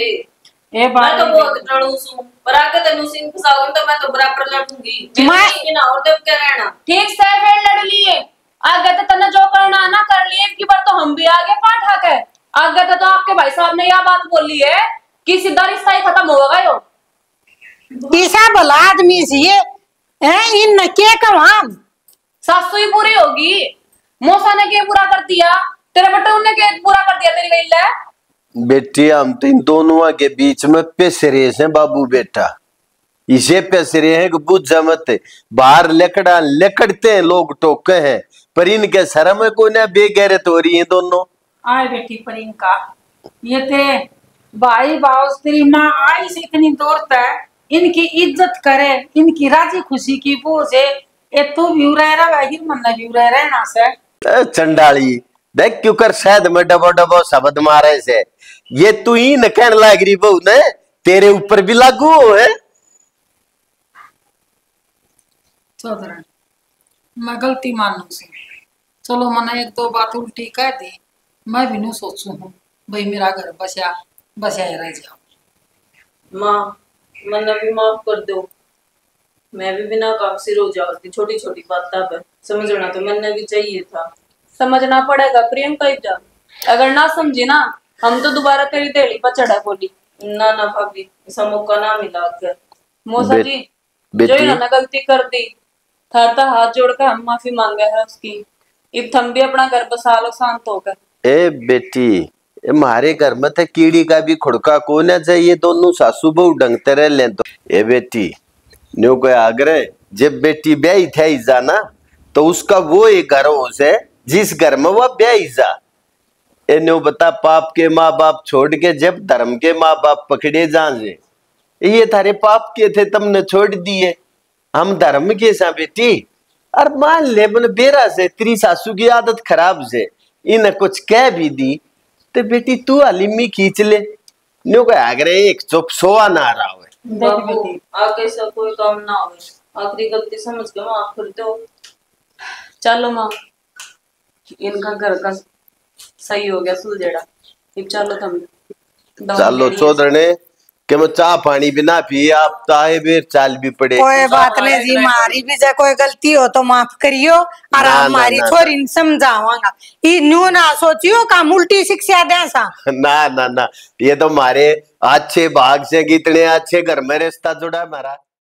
ए मैं तो बहुत डरू सू पर आके तेनु सिंह फसाऊंगी तो मैं तो बराबर लड़ूंगी मैं ना और देव क्या रहना ठीक से फिर लड़ लिए आगे तो तने जो करना ना कर लिए एक बार तो हम भी आगे पाठा के आगे तो आपके भाई साहब ने यह बात बोली है कि सीधा रिश्ता ही खत्म होगा यो ईसा भला आदमी सी ये इन के कम सासू ही पूरी होगी मौसा ने क्या पूरा कर दिया तेरे बटन ने क्या पूरा कर दिया तेरी गई ले बेटी हम तो इन दोनों के बीच में पेसरे हैं बाबू बेटा इसे पेसरे हैं कि बुझ मत बाहर लेकड़ा लेकड़ते हैं लोग टोके हैं पर इनके शर्म में कोई ना बेगैरत हो रही है दोनों। आए बेटी पर इनका ये थे भाई भाव तेरी माँ आई से इतनी दूर तक इनकी इज्जत करे, इनकी राजी खुशी की बोझ है। ये तू भी रह रहा है, मन भी रह रहा है ना से चंडाली देख क्यों कर शायद में डबो डबो शब्द मारे से ये तू ही न कहने लग रही बहू ने तेरे ऊपर भी लागू हो है। चौधरी मैं गलती मानू से चलो मैंने एक दो बात उल्टी कह दी, मैं भी नहीं सोचू हूँ भाई मेरा घर बसा बसा रह जाओ। माँ मैंने भी माफ कर दो, मैं भी बिना काम सिर हो जाती छोटी छोटी बातों पर समझना तो मैंने भी चाहिए था। समझना पड़ेगा प्रियंका इजा, अगर ना समझी ना हम तो दोबारा तेरी देली पर चढ़ा बोली। ना ना भाभी ऐसा मौका ना मिला अगर मौसा जी जो इन्होंने गलती कर दी थारता हाथ जोड़कर हम माफी मांगे है उसकी। इब थम भी अपना घर बसा लो शांत होकर। ए बेटी हमारे घर में तो कीड़ी का भी खुड़का को ना चाहिए, दोनों सासू बहू डंगते रह ले तो ए बेटी न्यू कोई आग्रह जब बेटी ब्याही थे जाना तो उसका वो एक घर हो से जिस घर में वह ब्याही जा। ए न्यू बता पाप के माँ बाप छोड़ के जब धर्म के माँ बाप पकड़े जाए ये थारे पाप के थे तुमने छोड़ दिए, हम धर्म के सा बेटी। और मान ले मन बेरा से तेरी सासू की आदत खराब से इन कुछ कह भी दी तो बेटी तू अलिमी खींच ले न्यू कोई आग्रह एक चुप सोआ ना रहा हो। बाबू आगे से कोई काम ना हो, आखिरी गलती समझ के माफ कर दो। चलो माँ इनका घर का सही हो गया सुलझेड़ा, अब चलो तुम चलो चौधरी कि मैं चाह पानी भी ना पी आप ताए बेर चाल भी पड़े। कोई बात नहीं जी, हमारी भी जो कोई गलती हो तो माफ करियो और ना, हमारी ना, छोरी ने समझावांगा ये न्यू ना सोचियो का उल्टी शिक्षा दे सा। ना ना ना ये तो हमारे अच्छे भाग से कि इतने अच्छे घर में रिश्ता जुड़ा हमारा।